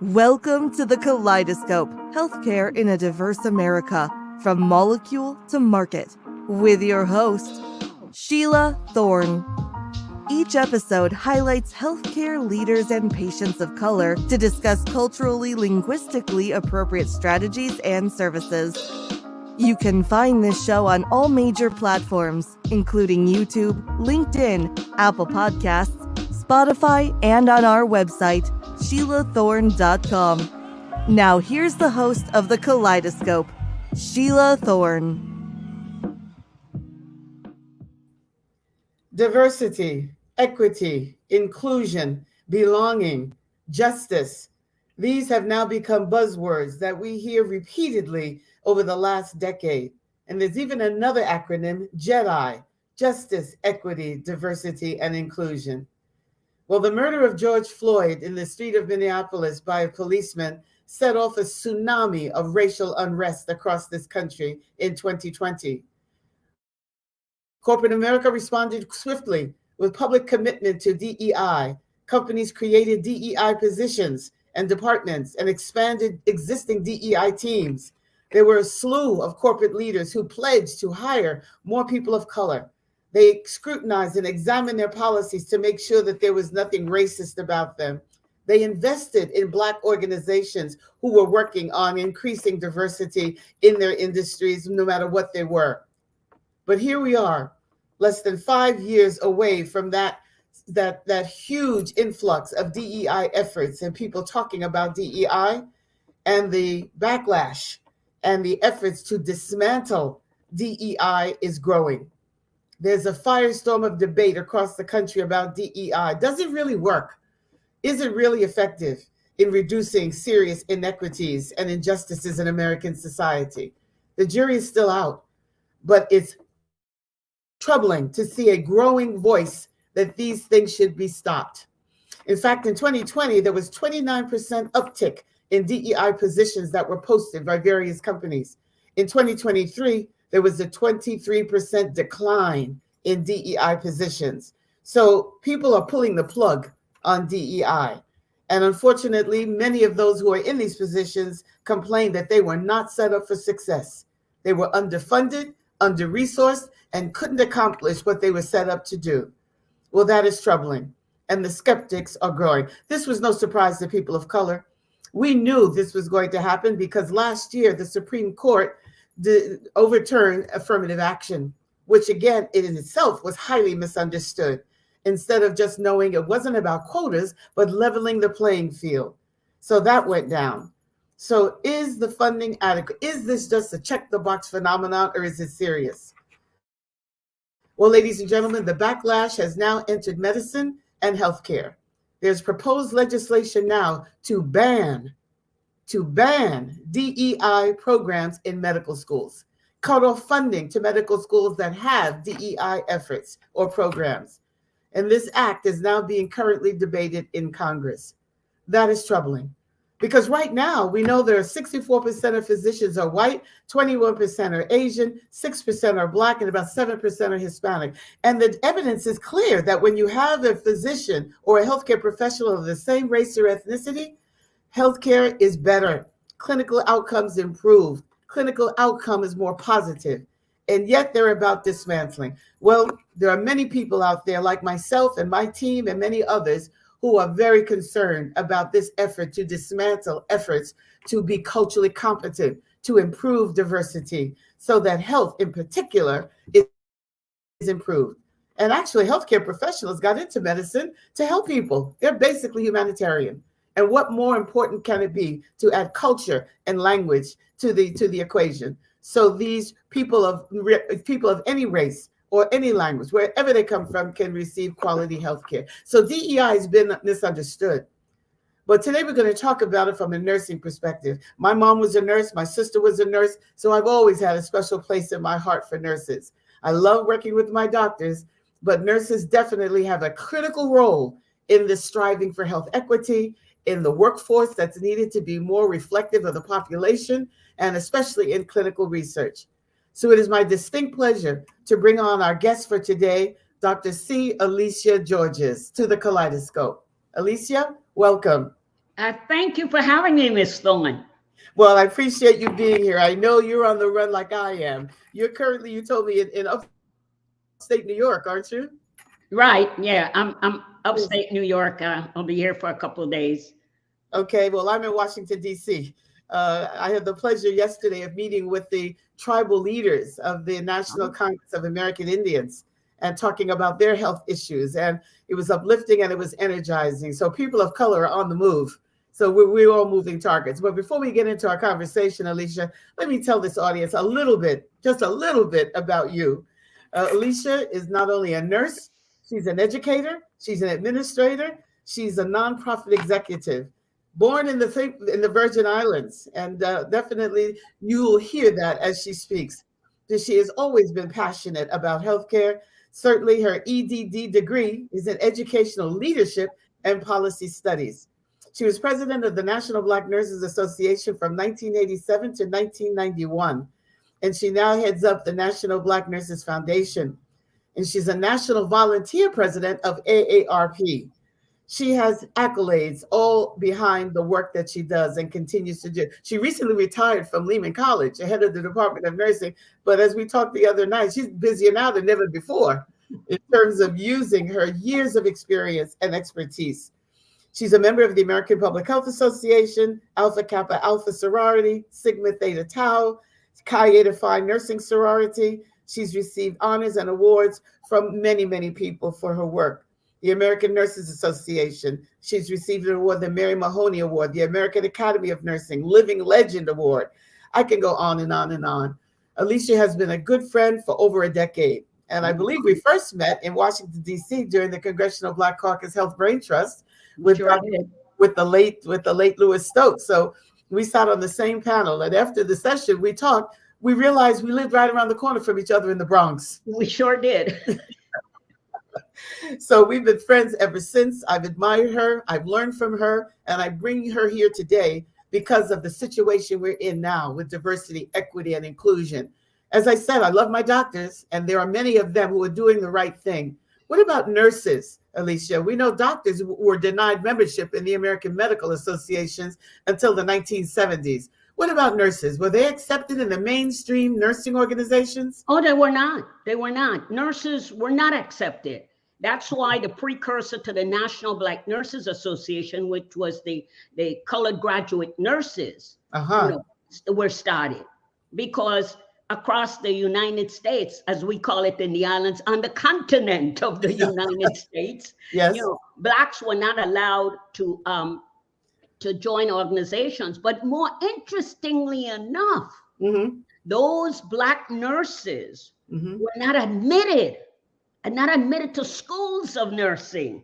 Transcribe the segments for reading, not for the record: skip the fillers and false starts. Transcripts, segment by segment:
Welcome to the Kaleidoscope, Healthcare in a Diverse America, from molecule to market, with your host, Sheila Thorne. Each episode highlights healthcare leaders and patients of color to discuss culturally, linguistically appropriate strategies and services. You can find this show on all major platforms, including YouTube, LinkedIn, Apple Podcasts, Spotify, and on our website, SheilaThorne.com. Now here's the host of the Kaleidoscope, Sheila Thorne. Diversity, equity, inclusion, belonging, justice. These have now become buzzwords that we hear repeatedly over the last decade. And there's even another acronym, JEDI, Justice, Equity, Diversity, and Inclusion. Well, the murder of George Floyd in the street of Minneapolis by a policeman set off a tsunami of racial unrest across this country in 2020. Corporate America responded swiftly with public commitment to DEI. Companies created DEI positions and departments and expanded existing DEI teams. There were a slew of corporate leaders who pledged to hire more people of color. They scrutinized and examined their policies to make sure that there was nothing racist about them. They invested in Black organizations who were working on increasing diversity in their industries, no matter what they were. But here we are, less than 5 years away from that huge influx of DEI efforts and people talking about DEI, and the backlash and the efforts to dismantle DEI is growing. There's a firestorm of debate across the country about DEI. Does it really work? Is it really effective in reducing serious inequities and injustices in American society? The jury is still out, but it's troubling to see a growing voice that these things should be stopped. In fact, in 2020, there was 29% uptick in DEI positions that were posted by various companies. In 2023, there was a 23% decline in DEI positions. So people are pulling the plug on DEI. And unfortunately, many of those who are in these positions complained that they were not set up for success. They were underfunded, under-resourced, and couldn't accomplish what they were set up to do. Well, that is troubling. And the skeptics are growing. This was no surprise to people of color. We knew this was going to happen because last year, the Supreme Court overturned affirmative action, which again, in itself was highly misunderstood. Instead of just knowing it wasn't about quotas, but leveling the playing field. So that went down. So is the funding adequate? Is this just a check the box phenomenon, or is it serious? Well, ladies and gentlemen, the backlash has now entered medicine and healthcare. There's proposed legislation now to ban DEI programs in medical schools, cut off funding to medical schools that have DEI efforts or programs. And this act is now being currently debated in Congress. That is troubling because right now we know there are 64% of physicians are white, 21% are Asian, 6% are Black, and about 7% are Hispanic. And the evidence is clear that when you have a physician or a healthcare professional of the same race or ethnicity, healthcare is better. Clinical outcomes improve. Clinical outcome is more positive. And yet they're about dismantling. Well, there are many people out there like myself and my team and many others who are very concerned about this effort to dismantle efforts to be culturally competent, to improve diversity so that health in particular is improved. And actually, healthcare professionals got into medicine to help people. They're basically humanitarian. And what more important can it be to add culture and language to the equation? So these people of any race or any language, wherever they come from, can receive quality health care. So DEI has been misunderstood. But today we're going to talk about it from a nursing perspective. My mom was a nurse. My sister was a nurse. So I've always had a special place in my heart for nurses. I love working with my doctors, but nurses definitely have a critical role in this striving for health equity, in the workforce that's needed to be more reflective of the population, and especially in clinical research. So it is my distinct pleasure to bring on our guest for today, Dr. C. Alicia Georges, to the Kaleidoscope. Alicia, welcome. Thank you for having me, Miss Thorne. Well, I appreciate you being here. I know you're on the run like I am. You're currently, you told me, in upstate New York, aren't you? Right, yeah, I'm upstate New York. I'll be here for a couple of days. Okay, well, I'm in Washington, D.C. I had the pleasure yesterday of meeting with the tribal leaders of the National Congress of American Indians and talking about their health issues. And it was uplifting and it was energizing. So people of color are on the move. So we're all moving targets. But before we get into our conversation, Alicia, let me tell this audience a little bit, just a little bit about you. Alicia is not only a nurse, she's an educator, she's an administrator, she's a nonprofit executive. Born in the Virgin Islands, and definitely you will hear that as she speaks. She has always been passionate about healthcare. Certainly, her EDD degree is in educational leadership and policy studies. She was president of the National Black Nurses Association from 1987 to 1991, and she now heads up the National Black Nurses Foundation. And she's a national volunteer president of AARP. She has accolades all behind the work that she does and continues to do. She recently retired from Lehman College, head of the Department of Nursing. But as we talked the other night, she's busier now than ever before in terms of using her years of experience and expertise. She's a member of the American Public Health Association, Alpha Kappa Alpha Sorority, Sigma Theta Tau, Chi Eta Phi Nursing Sorority. She's received honors and awards from many, many people for her work. The American Nurses Association. She's received an award, the Mary Mahoney Award, the American Academy of Nursing, Living Legend Award. I can go on and on and on. Alicia has been a good friend for over a decade. And I believe we first met in Washington, D.C. during the Congressional Black Caucus Health Brain Trust with the late Louis Stokes. So we sat on the same panel. And after the session, we talked. We realized we lived right around the corner from each other in the Bronx. We sure did. So we've been friends ever since. I've admired her. I've learned from her. And I bring her here today because of the situation we're in now with diversity, equity, and inclusion. As I said, I love my doctors, and there are many of them who are doing the right thing. What about nurses, Alicia? We know doctors were denied membership in the American Medical Associations until the 1970s. What about nurses? Were they accepted in the mainstream nursing organizations? Oh, they were not. They were not. Nurses were not accepted. That's why the precursor to the National Black Nurses Association, which was the colored graduate nurses, were started. Because across the United States, as we call it in the islands, on the continent of the United States, yes, Blacks were not allowed to join organizations. But more interestingly enough, those Black nurses were not admitted to schools of nursing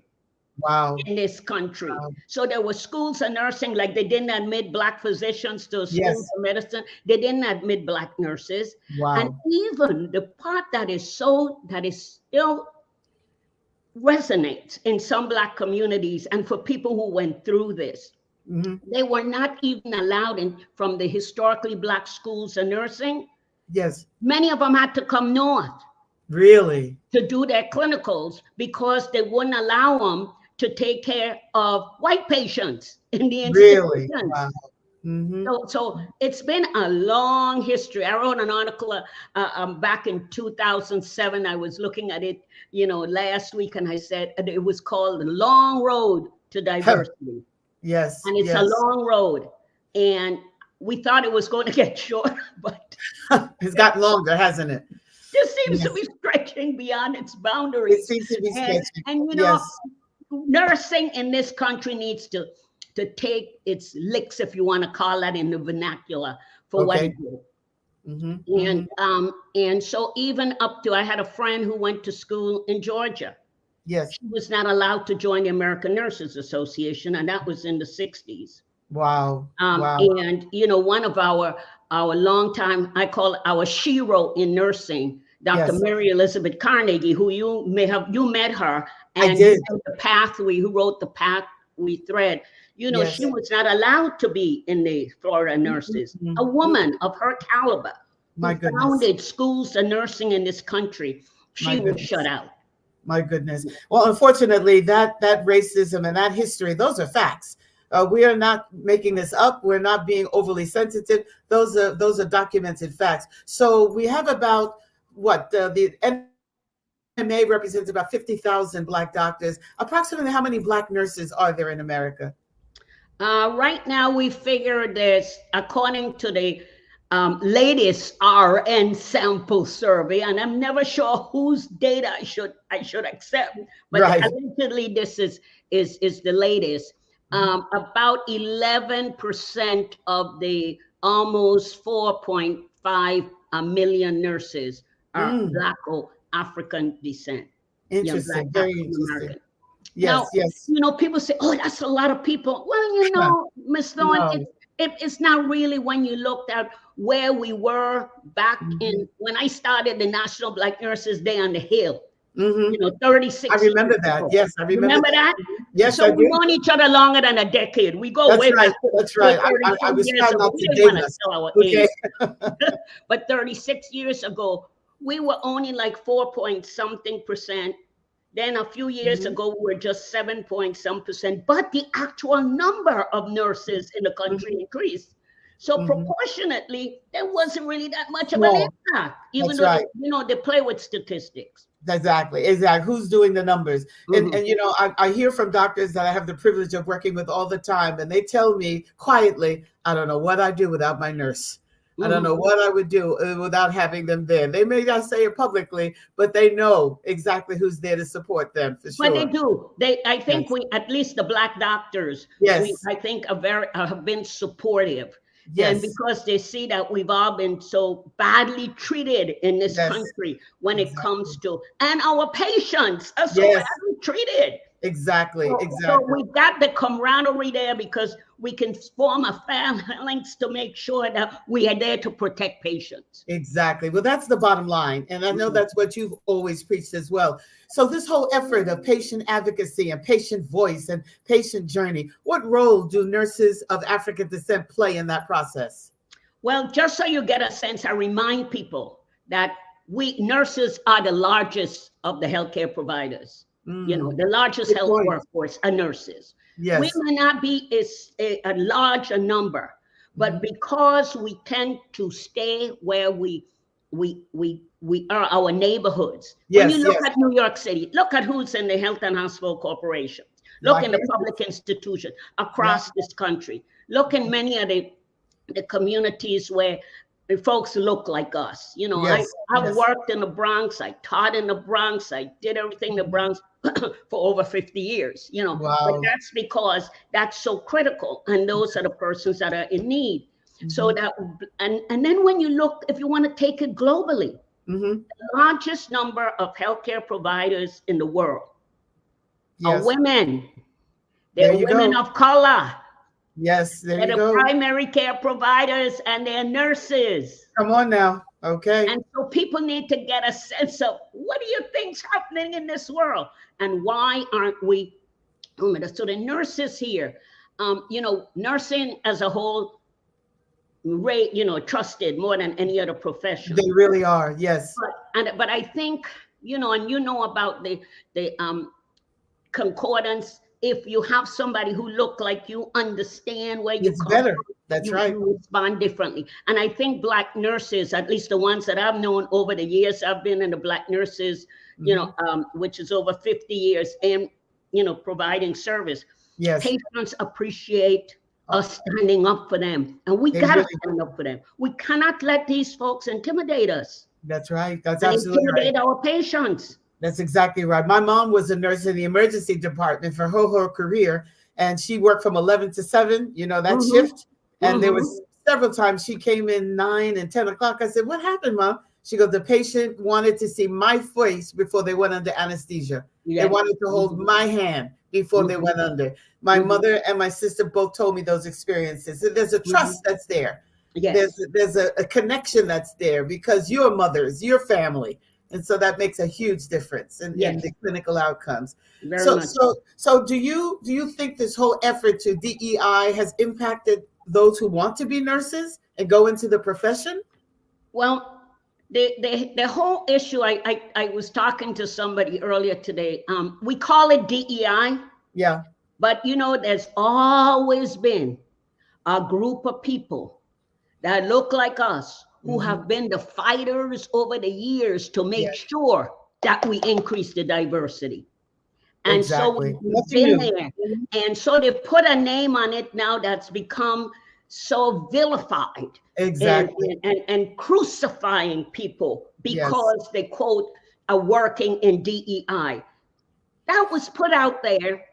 in this country. Wow. So there were schools of nursing, like they didn't admit Black physicians to schools of medicine. They didn't admit Black nurses. Wow. And even the part that is still resonates in some Black communities and for people who went through this, they were not even allowed from the historically Black schools of nursing. Yes. Many of them had to come north. Really? To do their clinicals because they wouldn't allow them to take care of white patients in the institutions. Really? Wow. So it's been a long history. I wrote an article back in 2007. I was looking at it, last week, and I said it was called The Long Road to Diversity. Yes. And it's a long road. And we thought it was going to get shorter, but it's gotten longer, hasn't it? Just seems to be stretching beyond its boundaries. It seems to be stretching. And nursing in this country needs to take its licks, if you want to call that in the vernacular, for what it did. And so even up to, I had a friend who went to school in Georgia. Yes. She was not allowed to join the American Nurses Association, and that was in the 60s. Wow. And, one of our longtime, I call it our shero in nursing, Dr. Mary Elizabeth Carnegie, who you met her, and I did. who wrote the Pathway Thread. She was not allowed to be in the Florida nurses. A woman of her caliber who founded schools of nursing in this country, she was shut out. My goodness. Well, unfortunately, that racism and that history, those are facts. We are not making this up. We're not being overly sensitive. Those are documented facts. So we have about the NMA represents about 50,000 Black doctors. Approximately how many Black nurses are there in America? Right now, we figure there's, according to the latest RN sample survey, and I'm never sure whose data I should accept, but right. allegedly this is the latest. About 11% of the almost 4.5 million nurses are Black or African descent. Interesting, very interesting. American. Yes, now, yes. People say, "Oh, that's a lot of people." Well, Ms. Thorne, No. it's not really when you looked at where we were back in when I started the National Black Nurses Day on the Hill. 36. I remember that. Ago. Yes, I remember that. Yes, so I we've do. known each other longer than a decade. We go That's way right. back. That's right. I was trying not to date us. Okay. But 36 years ago, we were only like 4 point something percent. Then a few years ago, we were just 7 point some percent. But the actual number of nurses in the country increased. So proportionately, there wasn't really that much of an impact, even though they play with statistics. Exactly. Who's doing the numbers? And I hear from doctors that I have the privilege of working with all the time, and they tell me quietly, I don't know what I'd do without my nurse. I don't know what I would do without having them there. They may not say it publicly, but they know exactly who's there to support them, for sure. But they do. I think we, at least the Black doctors, I think have been supportive. Yes. And because they see that we've all been so badly treated in this country when it comes to, and our patients are so badly treated. Exactly. So we've got the camaraderie there because we can form a phalanx to make sure that we are there to protect patients. Exactly. Well, that's the bottom line. And I know that's what you've always preached as well. So this whole effort of patient advocacy and patient voice and patient journey, what role do nurses of African descent play in that process? Well, just so you get a sense, I remind people that we nurses are the largest of the healthcare providers. The largest health workforce are nurses. Yes. We may not be a large number, but because we tend to stay where we are, our neighborhoods. When you look at New York City, look at who's in the Health and Hospital Corporation. Look in the public institutions across this country. Look in many of the communities where folks look like us. I worked in the Bronx. I taught in the Bronx. I did everything in the Bronx for over 50 years. Wow. But that's because that's so critical, and those are the persons that are in need. So that, and then when you look, if you want to take it globally, the largest number of healthcare providers in the world are women. They're women of color. Yes, they're the primary care providers, and they're nurses. Come on now. Okay. And so people need to get a sense of what do you think's happening in this world, and why aren't we? So the nurses here, nursing as a whole, trusted more than any other profession. They really are. Yes. But I think about the concordance. If you have somebody who look like you, understand where you come better. From, That's right. You respond differently. And I think Black nurses, at least the ones that I've known over the years, I've been in the Black nurses, which is over 50 years, and providing service. Yes. Patients appreciate us standing up for them, and we gotta stand up for them. We cannot let these folks intimidate us. That's right. That's absolutely right. Intimidate our patients. That's exactly right. My mom was a nurse in the emergency department for her career, and she worked from 11 to 7, that shift. And there was several times she came in 9 and 10 o'clock. I said, "What happened, Mom?" She goes, "The patient wanted to see my face before they went under anesthesia. Yes. They wanted to hold my hand before they went under." My mother and my sister both told me those experiences. So there's a trust that's there. Yes. There's a connection that's there because you're mothers, your family. And so that makes a huge difference in the clinical outcomes. So do you think this whole effort to DEI has impacted those who want to be nurses and go into the profession? Well, the whole issue, I was talking to somebody earlier today. We call it DEI. Yeah. But there's always been a group of people that look like us who have been the fighters over the years to make sure that we increase the diversity. And exactly. So we've been there. And so they put a name on it now that's become so vilified. Exactly. And crucifying people because they, quote, are working in DEI. That was put out there.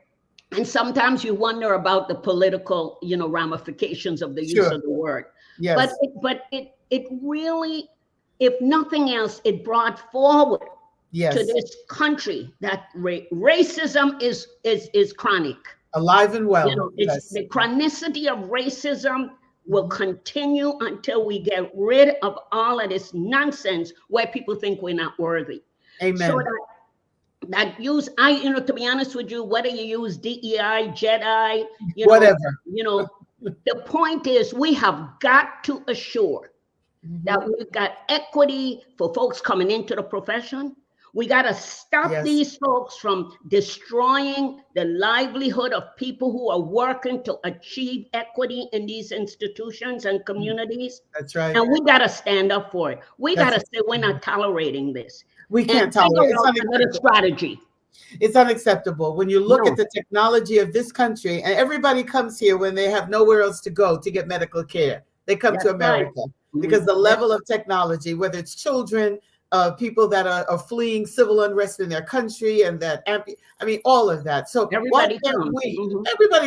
And sometimes you wonder about the political, ramifications of the use of the word. Yes. But it really, if nothing else, it brought forward to this country that racism is chronic, alive and well. The chronicity of racism will continue until we get rid of all of this nonsense where people think we're not worthy. Amen. So to be honest with you, whether you use DEI, JEDI, whatever, the point is we have got to assure that we've got equity for folks coming into the profession. We got to stop these folks from destroying the livelihood of people who are working to achieve equity in these institutions and communities. That's right. And we got to stand up for it. We got to say we're not tolerating this. We can't tolerate it. It's strategy. It's unacceptable. When you look at the technology of this country, and everybody comes here when they have nowhere else to go to get medical care. They come to America because the level of technology, whether it's children, people that are fleeing civil unrest in their country, and all of that. So everybody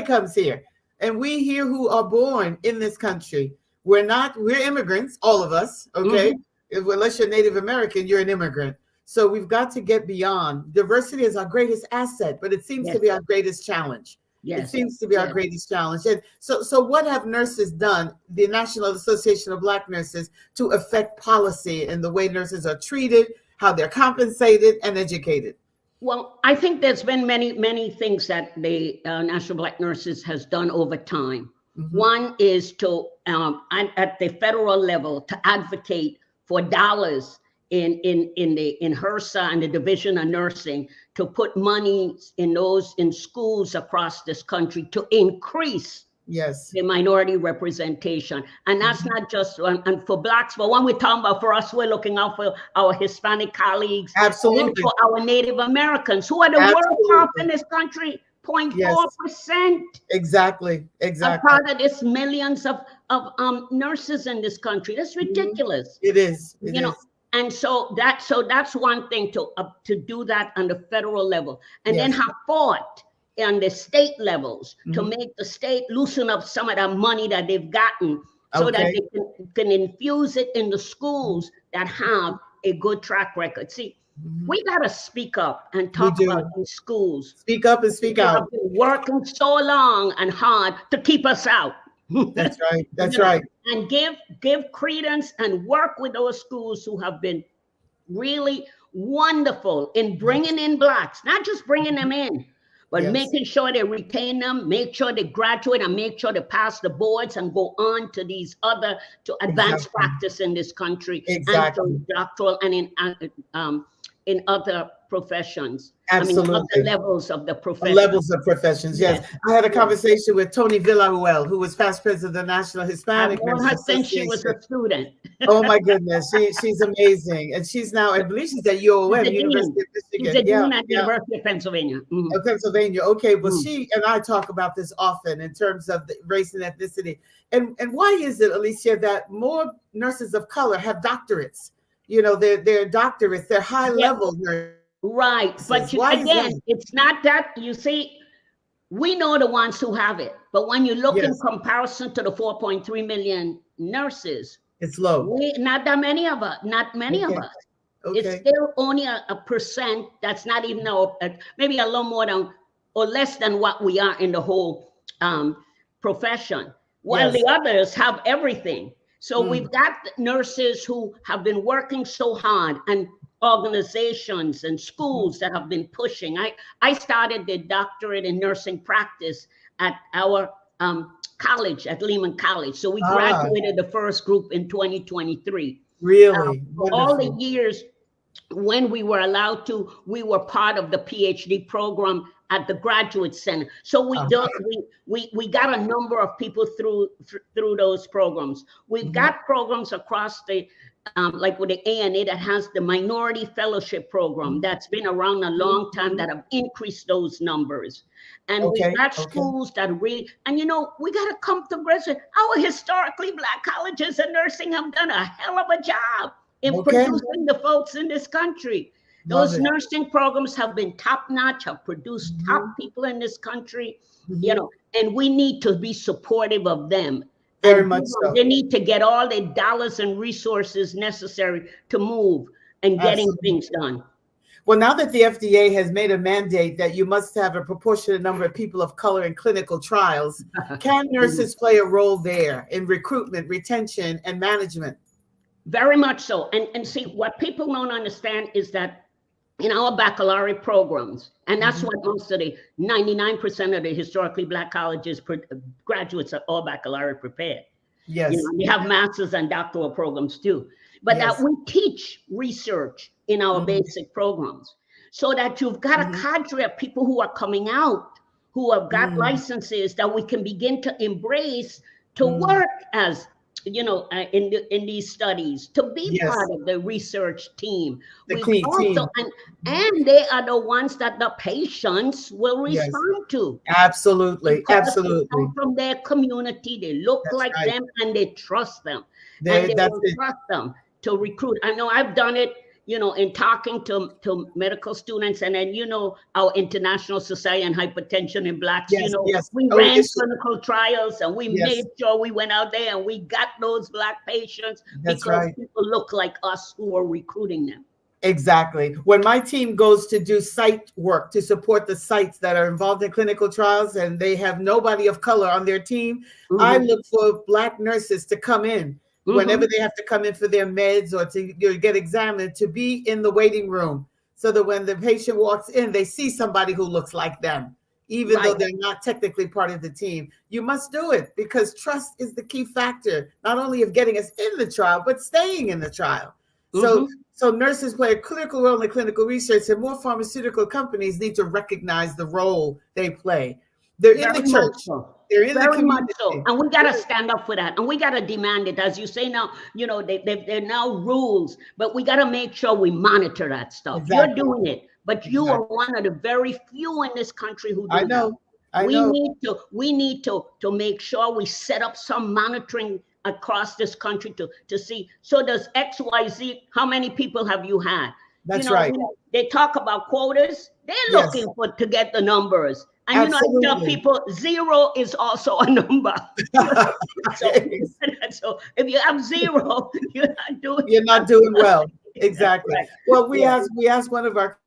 comes here, and we here who are born in this country, we're immigrants, all of us. Okay, unless you're Native American, you're an immigrant. So we've got to get beyond. Diversity is our greatest asset, but it seems to be our greatest challenge. It seems to be our greatest challenge. And so what have nurses done, the National Association of Black Nurses, to affect policy and the way nurses are treated, how they're compensated and educated? Well, I think there's been many things that the National Black Nurses has done over time. One is to, at the federal level, to advocate for dollars in HRSA and the Division of Nursing to put money in schools across this country to increase the minority representation. And that's not just and for Blacks, but when we're talking about for us, we're looking out for our Hispanic colleagues, absolutely, and for our Native Americans who are the worst off in this country. 0.4%. Exactly. A part of this millions of nurses in this country. That's ridiculous. It is. And so that's one thing to do that on the federal level, and then have fought on the state levels to make the state loosen up some of that money that they've gotten, so that they can infuse it in the schools that have a good track record. See, we gotta speak up and talk about these schools. Speak up and speak out. Have been working so long and hard to keep us out. That's right. That's right. And give credence and work with those schools who have been really wonderful in bringing in Blacks, not just bringing them in, but making sure they retain them, make sure they graduate, and make sure they pass the boards and go on to these other advanced practice in this country, and to doctoral and in other professions. Absolutely. Other levels of the profession. Levels of professions, yes. I had a conversation with Tony Villaruel, who was past president of the National Hispanic Nurses Association. Since she was a student. Oh my goodness, she's amazing. And she's now, I believe she's at UOM, University of Michigan. She's a dean at the University of Pennsylvania. Pennsylvania, okay. Well, she and I talk about this often in terms of the race and ethnicity. And why is it, Alicia, that more nurses of color have doctorates? They're doctorates, they're high level nurses. Right. But again, it's not that, you see, we know the ones who have it. But when you look in comparison to the 4.3 million nurses, it's low. Not that many of us, not many of us. It's still only a percent. That's not even maybe a little more than or less than what we are in the whole profession, while the others have everything. So we've got nurses who have been working so hard, and organizations and schools that have been pushing. I started the doctorate in nursing practice at our college, at Lehman College. So we graduated the first group in 2023. Really? For all the Wonderful. years when we were allowed to, we were part of the PhD program at the Graduate Center. So we got a number of people through those programs. We've got programs across the like with the ANA that has the Minority Fellowship Program that's been around a long time that have increased those numbers. And we've got schools that really, and we got to come to grips with our historically Black colleges and nursing have done a hell of a job in producing the folks in this country. Those nursing programs have been top notch, have produced top people in this country, and we need to be supportive of them. Very much so. They need to get all the dollars and resources necessary to move and getting things done. Well, now that the FDA has made a mandate that you must have a proportionate number of people of color in clinical trials, can nurses play a role there in recruitment, retention, and management? Very much so. And see, what people don't understand is that in our baccalaureate programs, and that's what most of the 99% of the historically Black colleges graduates are all baccalaureate prepared. Yes. They have master's and doctoral programs too. But that we teach research in our basic programs so that you've got a cadre of people who are coming out, who have got licenses that we can begin to embrace to work as in these studies, to be part of the research team. The key team. And they are the ones that the patients will respond to. Absolutely. Because Absolutely. they come from their community, they look like them, and they trust them. They trust them to recruit. I know I've done it, in talking to medical students, and then, our International Society on Hypertension in Blacks, we ran clinical trials, and we made sure we went out there and we got those Black patients because people look like us who are recruiting them. Exactly. When my team goes to do site work to support the sites that are involved in clinical trials and they have nobody of color on their team, I look for Black nurses to come in. Whenever they have to come in for their meds or to get examined, to be in the waiting room so that when the patient walks in, they see somebody who looks like them, even though they're not technically part of the team. You must do it because trust is the key factor, not only of getting us in the trial, but staying in the trial. So nurses play a critical role in clinical research, and more pharmaceutical companies need to recognize the role they play. They're in the church. They're in the community. So. And we got to stand up for that. And we got to demand it. As you say now, they're now rules, but we got to make sure we monitor that stuff. You're doing it, but you are one of the very few in this country who do that. We need to make sure we set up some monitoring across this country to see. So does XYZ, how many people have you had? That's right. They talk about quotas. They're looking to get the numbers. And I tell people 0 is also a number. So if you have 0, you're not doing well. Exactly. Well, we asked one of our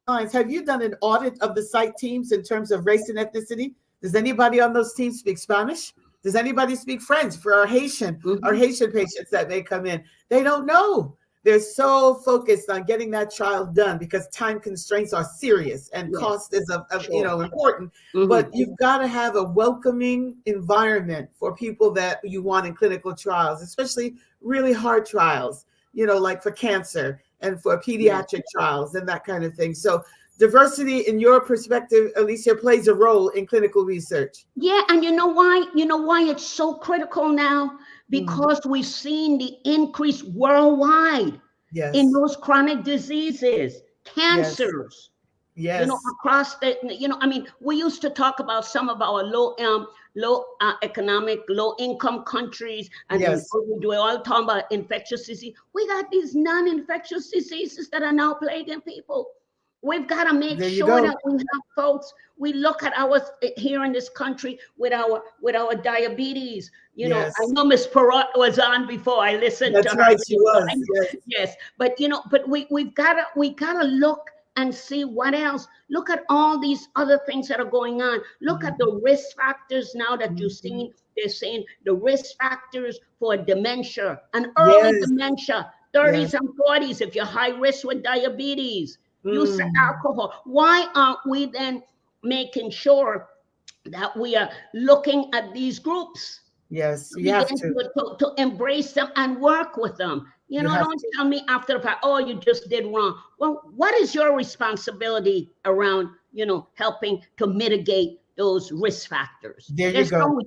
clients, have you done an audit of the site teams in terms of race and ethnicity? Does anybody on those teams speak Spanish? Does anybody speak French for our Haitian patients that may come in? They don't know. They're so focused on getting that trial done because time constraints are serious and cost is important. But you've got to have a welcoming environment for people that you want in clinical trials, especially really hard trials, like for cancer and for pediatric trials and that kind of thing. So diversity, in your perspective, Alicia, plays a role in clinical research. Yeah, and you know why? You know why it's so critical now? Because we've seen the increase worldwide in those chronic diseases, cancers. Across the, we used to talk about some of our low income countries, and we do all talking about infectious disease. We got these non-infectious diseases that are now plaguing people. We've got to make sure that we have folks. We look at ours here in this country with our diabetes. I know Miss Perot was on before. I listened to her. That's right, she was. Yes, but we've got to look and see what else. Look at all these other things that are going on. Look at the risk factors now that you've seen. They're saying the risk factors for dementia and early dementia, 30s and 40s. If you're high risk with diabetes. Use of alcohol. Why aren't we then making sure that we are looking at these groups? Yes, you have to embrace them and work with them You know, don't tell me after the fact, oh, you just did wrong. Well, what is your responsibility around, you know, helping to mitigate those risk factors? There you go.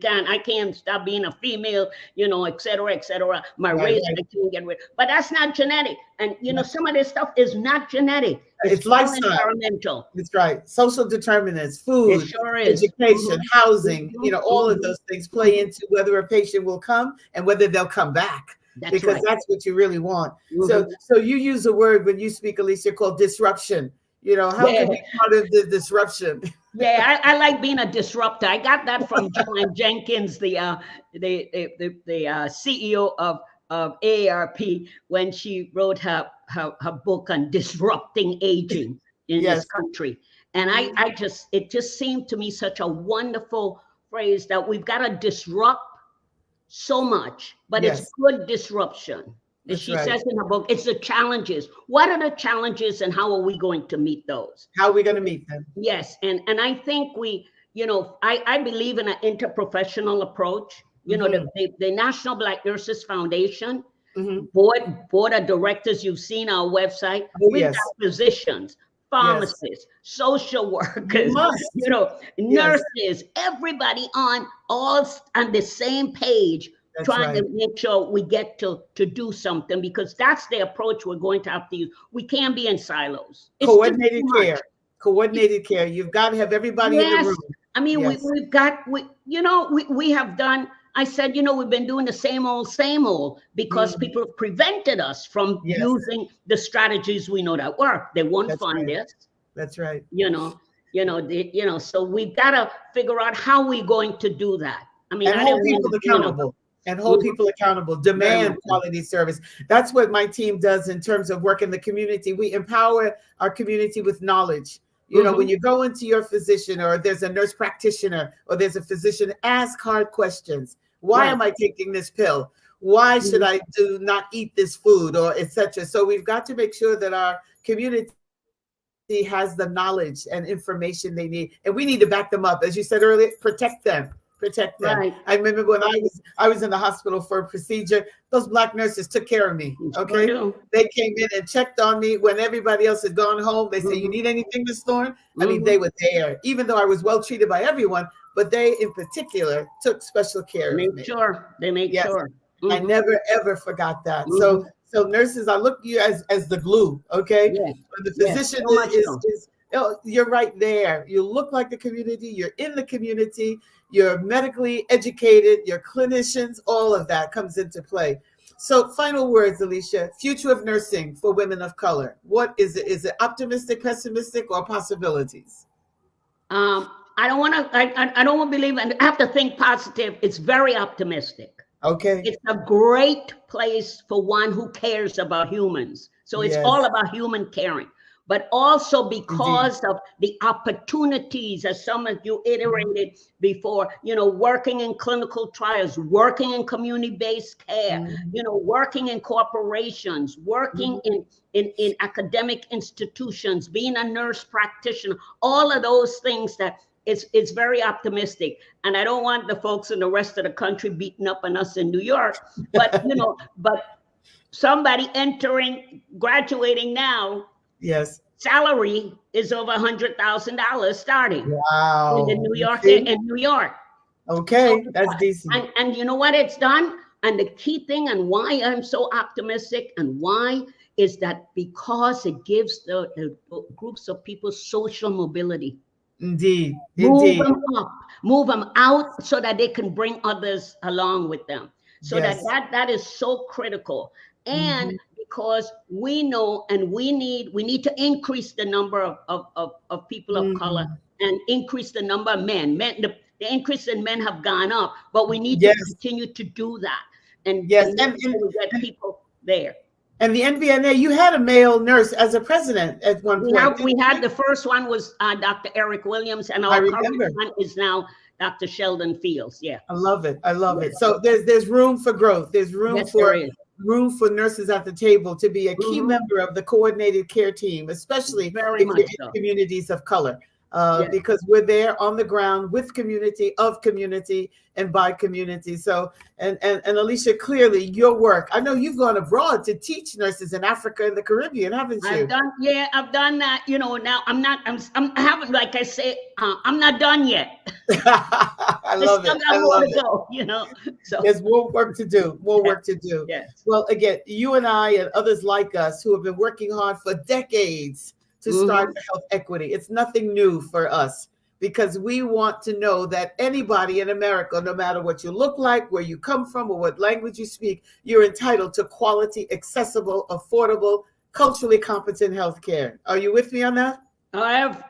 I can't stop being a female, you know, et cetera, et cetera. My race, I can't get rid. But that's not genetic. And, you know, some of this stuff is not genetic. It's lifestyle. Environmental. That's right. Social determinants, food, education, housing, you know, all of those things play into whether a patient will come and whether they'll come back. Because that's what you really want. So you use a word when you speak, Alicia, called disruption. You know, how can we be part of the disruption? Yeah, I like being a disruptor. I got that from Joanne Jenkins, the CEO of AARP, when she wrote her book on disrupting aging in this country. And it just seemed to me such a wonderful phrase that we've got to disrupt so much, but it's good disruption. As she says in her book, it's the challenges. What are the challenges and how are we going to meet those? How are we going to meet them? Yes. And I think we, you know, I believe in an interprofessional approach. You know, the National Black Nurses Foundation, board of directors, you've seen our website. We've got physicians, pharmacists, social workers, you know, nurses, everybody on the same page, trying to make sure we get to do something, because that's the approach we're going to have to use. We can't be in silos. It's coordinated care. You've got to have everybody in the room. I mean, we have done. I said, you know, we've been doing the same old because people have prevented us from using the strategies we know that work. They won't fund this. That's right. So we've got to figure out how we're going to do that. I mean, and hold people accountable. And hold people accountable. Demand quality service. That's what my team does in terms of work in the community. We empower our community with knowledge. You know, when you go into your physician, or there's a nurse practitioner, or there's a physician, ask hard questions. Why am I taking this pill? Why should I not eat this food, or etc.? So we've got to make sure that our community has the knowledge and information they need, and we need to back them up. As you said earlier, protect them. Right. I remember when I was in the hospital for a procedure, those Black nurses took care of me. Okay. They came in and checked on me when everybody else had gone home. They say, you need anything, Ms. Thorne? I mean, they were there, even though I was well treated by everyone, but they in particular took special care of me. They made sure. I never, ever forgot that. So nurses, I look at you as the glue. Okay. The physician is you're right there. You look like the community. You're in the community. You're medically educated. You're clinicians. All of that comes into play. So final words, Alicia. Future of nursing for women of color. What is it? Is it optimistic, pessimistic, or possibilities? I don't want to believe, and I have to think positive. It's very optimistic. Okay. It's a great place for one who cares about humans. So it's all about human caring. But also because of the opportunities, as some of you iterated before, you know, working in clinical trials, working in community-based care, you know, working in corporations, working in academic institutions, being a nurse practitioner, all of those things that it's very optimistic. And I don't want the folks in the rest of the country beating up on us in New York, but, you know, but somebody graduating now, salary is over $100,000 starting. Wow. In New York. Okay, so, that's decent. And you know what it's done? And the key thing, and why I'm so optimistic, and why is that because it gives the groups of people social mobility. Indeed. Move them up, move them out, so that they can bring others along with them. So that is so critical. And because we know, and we need to increase the number of people of color, and increase the number of men. The increase in men have gone up, but we need to continue to do that. And get people there. And the NVNA, you had a male nurse as a president at one point. We had the first one was Dr. Eric Williams, and our current one is now Dr. Sheldon Fields. Yeah, I love it. I love it. So there's room for growth. There's room for nurses at the table to be a key member of the coordinated care team, especially if you're in communities of color. Yes. because we're there on the ground with community, of community, and by community. So, and Alicia, clearly your work, I know you've gone abroad to teach nurses in Africa and the Caribbean, haven't you? I've done that. Now I haven't, like I say, I'm not done yet. I love it. I love it. Go, so there's more work to do, work to do. Yes. Well, again, you and I and others like us who have been working hard for decades to strive for health equity. It's nothing new for us, because we want to know that anybody in America, no matter what you look like, where you come from, or what language you speak, you're entitled to quality, accessible, affordable, culturally competent health care. Are you with me on that? I have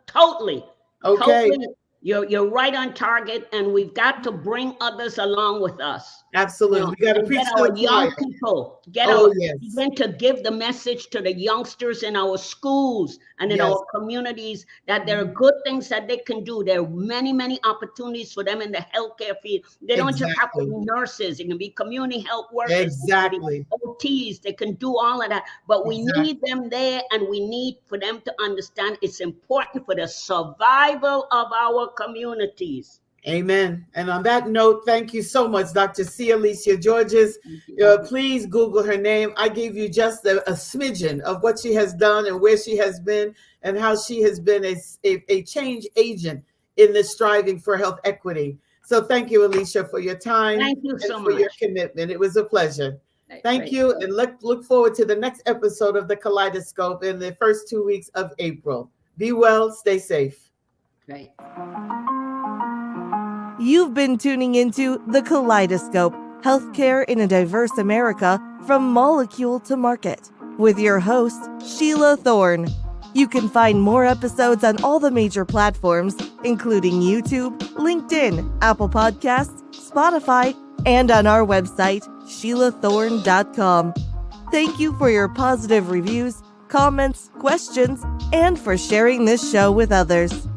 totally. Okay. Totally. You're right on target, and we've got to bring others along with us. Absolutely. We got to preach to our young people. Begin to give the message to the youngsters in our schools and in our communities that there are good things that they can do. There are many, many opportunities for them in the healthcare field. They don't just have to be nurses. It can be community health workers. Exactly. OTs. They can do all of that. But we need them there, and we need for them to understand it's important for the survival of our communities. Amen. And on that note, thank you so much, Dr. Sheila Alicia Georges. Please Google her name. I gave you just a smidgen of what she has done and where she has been and how she has been a change agent in this striving for health equity. So thank you, Alicia, for your time. Thank you so much. For your commitment. It was a pleasure. Thank you. And look forward to the next episode of the Kaleidoscope in the first 2 weeks of April. Be well, stay safe. Right. You've been tuning into The Kaleidoscope, Healthcare in a Diverse America from Molecule to Market, with your host, Sheila Thorne. You can find more episodes on all the major platforms, including YouTube, LinkedIn, Apple Podcasts, Spotify, and on our website, SheilaThorne.com. Thank you for your positive reviews, comments, questions, and for sharing this show with others.